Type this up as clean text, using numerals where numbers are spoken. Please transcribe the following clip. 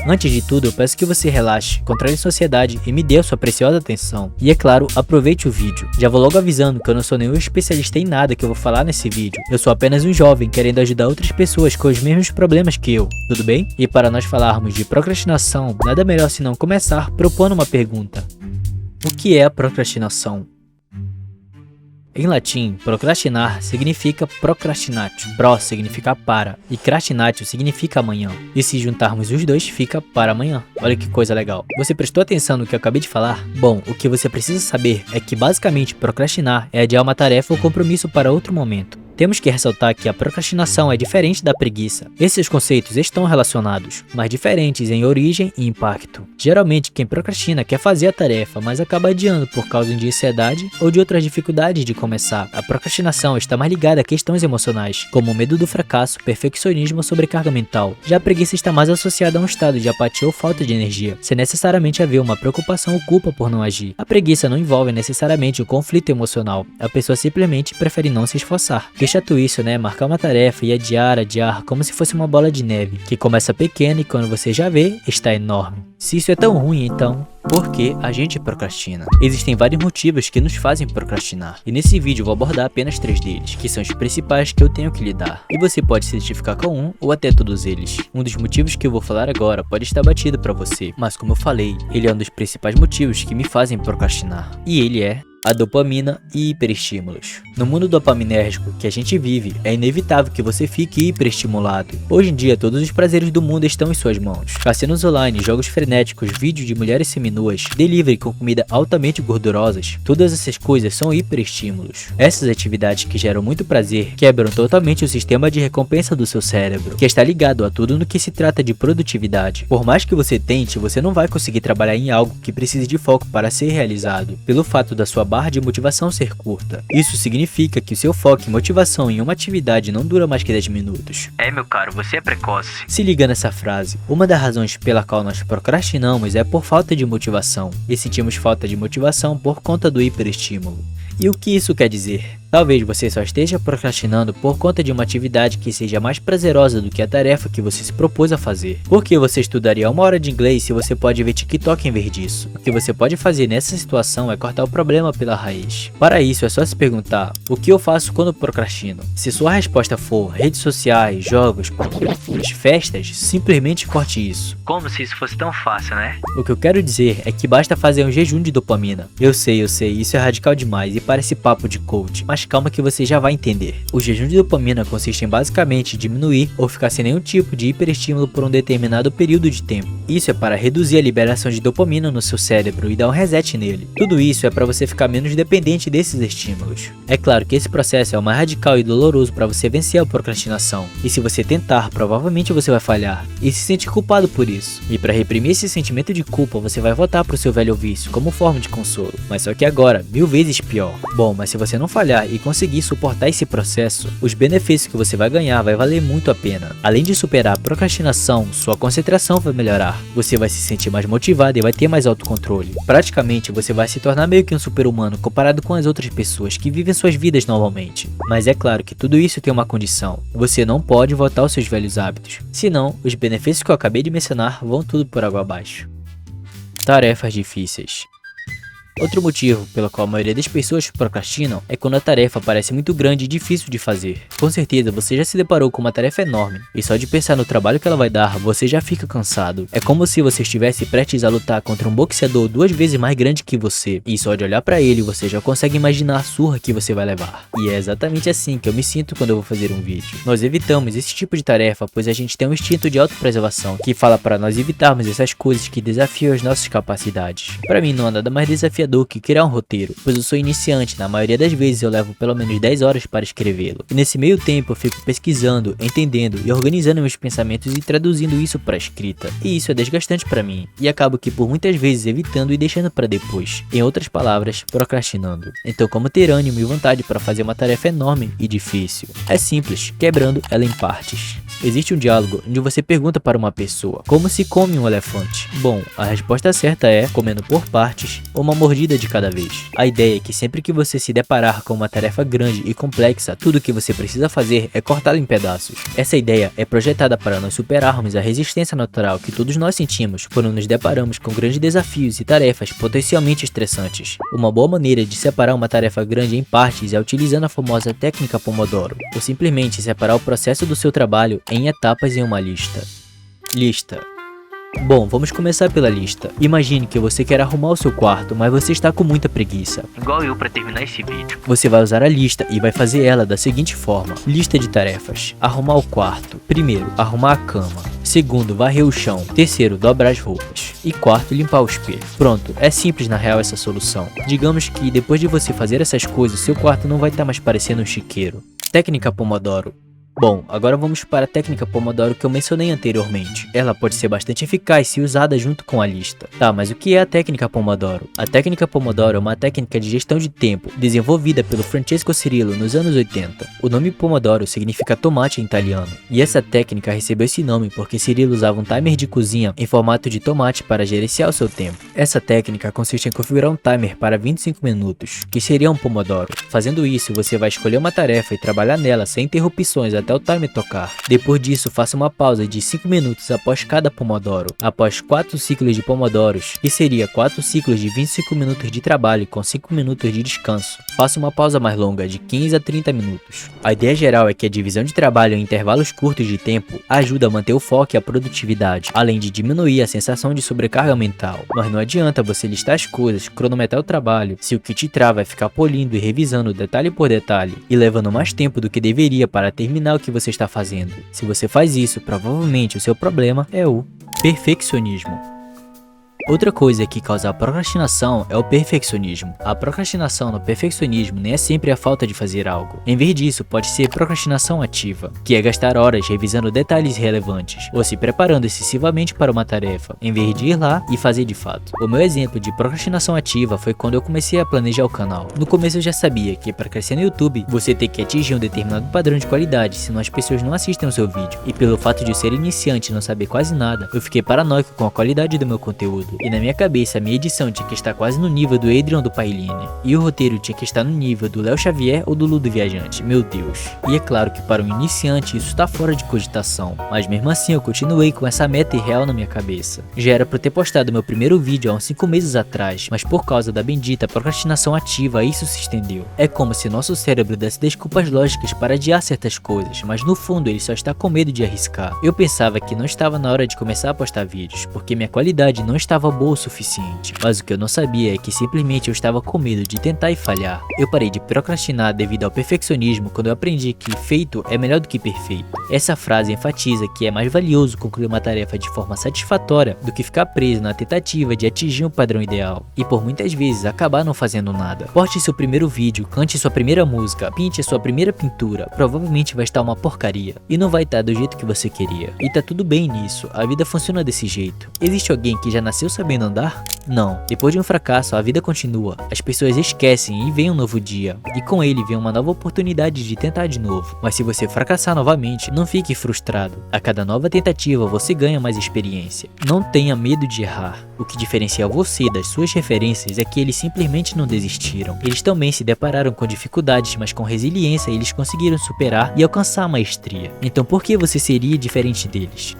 Antes de tudo, eu peço que você relaxe, controle sua ansiedade e me dê a sua preciosa atenção. E é claro, aproveite o vídeo. Já vou logo avisando que eu não sou nenhum especialista em nada que eu vou falar nesse vídeo. Eu sou apenas um jovem querendo ajudar outras pessoas com os mesmos problemas que eu, tudo bem? E para nós falarmos de procrastinação, nada melhor senão começar propondo uma pergunta. O que é a procrastinação? Em latim, procrastinar significa procrastinatio, pro significa para, e crastinatio significa amanhã. E se juntarmos os dois, fica para amanhã. Olha que coisa legal. Você prestou atenção no que eu acabei de falar? Bom, o que você precisa saber é que basicamente procrastinar é adiar uma tarefa ou compromisso para outro momento. Temos que ressaltar que a procrastinação é diferente da preguiça. Esses conceitos estão relacionados, mas diferentes em origem e impacto. Geralmente, quem procrastina quer fazer a tarefa, mas acaba adiando por causa de ansiedade ou de outras dificuldades de começar. A procrastinação está mais ligada a questões emocionais, como o medo do fracasso, perfeccionismo ou sobrecarga mental. Já a preguiça está mais associada a um estado de apatia ou falta de energia, sem necessariamente haver uma preocupação ou culpa por não agir. A preguiça não envolve necessariamente o conflito emocional, a pessoa simplesmente prefere não se esforçar. Que chato isso, né? Marcar uma tarefa e adiar, como se fosse uma bola de neve, que começa pequena e quando você já vê, está enorme. Se isso é tão ruim, então, por que a gente procrastina? Existem vários motivos que nos fazem procrastinar, e nesse vídeo eu vou abordar apenas 3 deles, que são os principais que eu tenho que lidar, e você pode se identificar com um ou até todos eles. Um dos motivos que eu vou falar agora pode estar batido pra você, mas como eu falei, ele é um dos principais motivos que me fazem procrastinar, e ele é a dopamina e hiperestímulos. No mundo dopaminérgico que a gente vive, é inevitável que você fique hiperestimulado. Hoje em dia, todos os prazeres do mundo estão em suas mãos. Cassinos online, jogos frenéticos, vídeos de mulheres seminuas, delivery com comida altamente gordurosas, todas essas coisas são hiperestímulos. Essas atividades que geram muito prazer quebram totalmente o sistema de recompensa do seu cérebro, que está ligado a tudo no que se trata de produtividade. Por mais que você tente, você não vai conseguir trabalhar em algo que precise de foco para ser realizado, pelo fato da sua barra de motivação ser curta. Isso significa que o seu foco e motivação em uma atividade não dura mais que 10 minutos. Meu caro, você é precoce. Se liga nessa frase. Uma das razões pela qual nós procrastinamos é por falta de motivação, e sentimos falta de motivação por conta do hiperestímulo. E o que isso quer dizer? Talvez você só esteja procrastinando por conta de uma atividade que seja mais prazerosa do que a tarefa que você se propôs a fazer. Por que você estudaria 1 hora de inglês se você pode ver TikTok em vez disso? O que você pode fazer nessa situação é cortar o problema pela raiz. Para isso é só se perguntar, o que eu faço quando procrastino? Se sua resposta for redes sociais, jogos, festas, simplesmente corte isso. Como se isso fosse tão fácil, né? O que eu quero dizer é que basta fazer um jejum de dopamina. Eu sei, isso é radical demais e parece papo de coach, mas calma que você já vai entender. O jejum de dopamina consiste em basicamente diminuir ou ficar sem nenhum tipo de hiperestímulo por um determinado período de tempo. Isso é para reduzir a liberação de dopamina no seu cérebro e dar um reset nele. Tudo isso é para você ficar menos dependente desses estímulos. É claro que esse processo é o mais radical e doloroso para você vencer a procrastinação. E se você tentar, provavelmente você vai falhar e se sentir culpado por isso. E para reprimir esse sentimento de culpa, você vai voltar para o seu velho vício como forma de consolo. Mas só que agora, 1000 vezes pior. Bom, mas se você não falhar e conseguir suportar esse processo, os benefícios que você vai ganhar vai valer muito a pena. Além de superar a procrastinação, sua concentração vai melhorar, você vai se sentir mais motivado e vai ter mais autocontrole. Praticamente você vai se tornar meio que um super-humano comparado com as outras pessoas que vivem suas vidas normalmente. Mas é claro que tudo isso tem uma condição, você não pode voltar aos seus velhos hábitos, senão os benefícios que eu acabei de mencionar vão tudo por água abaixo. Tarefas difíceis. Outro motivo pelo qual a maioria das pessoas procrastinam é quando a tarefa parece muito grande e difícil de fazer. Com certeza você já se deparou com uma tarefa enorme, e só de pensar no trabalho que ela vai dar, você já fica cansado. É como se você estivesse prestes a lutar contra um boxeador 2 vezes mais grande que você, e só de olhar pra ele você já consegue imaginar a surra que você vai levar. E é exatamente assim que eu me sinto quando eu vou fazer um vídeo. Nós evitamos esse tipo de tarefa pois a gente tem um instinto de autopreservação que fala para nós evitarmos essas coisas que desafiam as nossas capacidades. Para mim não há nada mais desafiador que criar um roteiro, pois eu sou iniciante, na maioria das vezes eu levo pelo menos 10 horas para escrevê-lo. E nesse meio tempo eu fico pesquisando, entendendo e organizando meus pensamentos e traduzindo isso para escrita. E isso é desgastante para mim, e acabo que por muitas vezes evitando e deixando para depois. Em outras palavras, procrastinando. Então como ter ânimo e vontade para fazer uma tarefa enorme e difícil? É simples, quebrando ela em partes. Existe um diálogo onde você pergunta para uma pessoa como se come um elefante. Bom, a resposta certa é comendo por partes ou uma mordida de cada vez. A ideia é que sempre que você se deparar com uma tarefa grande e complexa, tudo o que você precisa fazer é cortá-la em pedaços. Essa ideia é projetada para nós superarmos a resistência natural que todos nós sentimos quando nos deparamos com grandes desafios e tarefas potencialmente estressantes. Uma boa maneira de separar uma tarefa grande em partes é utilizando a famosa técnica Pomodoro, ou simplesmente separar o processo do seu trabalho em etapas em uma lista. Lista. Bom, vamos começar pela lista. Imagine que você quer arrumar o seu quarto, mas você está com muita preguiça. Igual eu pra terminar esse vídeo. Você vai usar a lista e vai fazer ela da seguinte forma. Lista de tarefas. Arrumar o quarto. Primeiro, arrumar a cama. Segundo, varrer o chão. Terceiro, dobrar as roupas. E quarto, limpar o espelho. Pronto, é simples na real essa solução. Digamos que depois de você fazer essas coisas, seu quarto não vai estar mais parecendo um chiqueiro. Técnica Pomodoro. Bom, agora vamos para a técnica Pomodoro que eu mencionei anteriormente. Ela pode ser bastante eficaz se usada junto com a lista. Tá, mas o que é a técnica Pomodoro? A técnica Pomodoro é uma técnica de gestão de tempo, desenvolvida pelo Francesco Cirillo nos anos 80. O nome Pomodoro significa tomate em italiano, e essa técnica recebeu esse nome porque Cirillo usava um timer de cozinha em formato de tomate para gerenciar o seu tempo. Essa técnica consiste em configurar um timer para 25 minutos, que seria um Pomodoro. Fazendo isso, você vai escolher uma tarefa e trabalhar nela sem interrupções até o timer tocar. Depois disso, faça uma pausa de 5 minutos após cada Pomodoro. Após 4 ciclos de Pomodoros, que seria 4 ciclos de 25 minutos de trabalho com 5 minutos de descanso, faça uma pausa mais longa de 15 a 30 minutos. A ideia geral é que a divisão de trabalho em intervalos curtos de tempo ajuda a manter o foco e a produtividade, além de diminuir a sensação de sobrecarga mental. Mas não adianta você listar as coisas, cronometrar o trabalho, se o que te trava é ficar polindo e revisando detalhe por detalhe, e levando mais tempo do que deveria para terminar o que você está fazendo. Se você faz isso, provavelmente o seu problema é o perfeccionismo. Outra coisa que causa a procrastinação é o perfeccionismo. A procrastinação no perfeccionismo nem é sempre a falta de fazer algo. Em vez disso, pode ser procrastinação ativa, que é gastar horas revisando detalhes relevantes, ou se preparando excessivamente para uma tarefa, em vez de ir lá e fazer de fato. O meu exemplo de procrastinação ativa foi quando eu comecei a planejar o canal. No começo eu já sabia que para crescer no YouTube, você tem que atingir um determinado padrão de qualidade, senão as pessoas não assistem o seu vídeo. E pelo fato de eu ser iniciante e não saber quase nada, eu fiquei paranoico com a qualidade do meu conteúdo. E na minha cabeça, a minha edição tinha que estar quase no nível do Adrian do Pailine. E o roteiro tinha que estar no nível do Léo Xavier ou do Ludo Viajante. Meu Deus. E é claro que para um iniciante isso está fora de cogitação. Mas mesmo assim eu continuei com essa meta irreal na minha cabeça. Já era para eu ter postado meu primeiro vídeo há uns 5 meses atrás, mas por causa da bendita procrastinação ativa isso se estendeu. É como se nosso cérebro desse desculpas lógicas para adiar certas coisas, mas no fundo ele só está com medo de arriscar. Eu pensava que não estava na hora de começar a postar vídeos, porque minha qualidade não estava boa o suficiente, mas o que eu não sabia é que simplesmente eu estava com medo de tentar e falhar. Eu parei de procrastinar devido ao perfeccionismo quando eu aprendi que feito é melhor do que perfeito. Essa frase enfatiza que é mais valioso concluir uma tarefa de forma satisfatória do que ficar preso na tentativa de atingir um padrão ideal, e por muitas vezes acabar não fazendo nada. Poste seu primeiro vídeo, cante sua primeira música, pinte a sua primeira pintura, provavelmente vai estar uma porcaria, e não vai estar do jeito que você queria. E tá tudo bem nisso, a vida funciona desse jeito. Existe alguém que já nasceu sabendo andar? Não. Depois de um fracasso, a vida continua. As pessoas esquecem e vem um novo dia. E com ele vem uma nova oportunidade de tentar de novo. Mas se você fracassar novamente, não fique frustrado. A cada nova tentativa, você ganha mais experiência. Não tenha medo de errar. O que diferencia você das suas referências é que eles simplesmente não desistiram. Eles também se depararam com dificuldades, mas com resiliência eles conseguiram superar e alcançar a maestria. Então por que você seria diferente deles?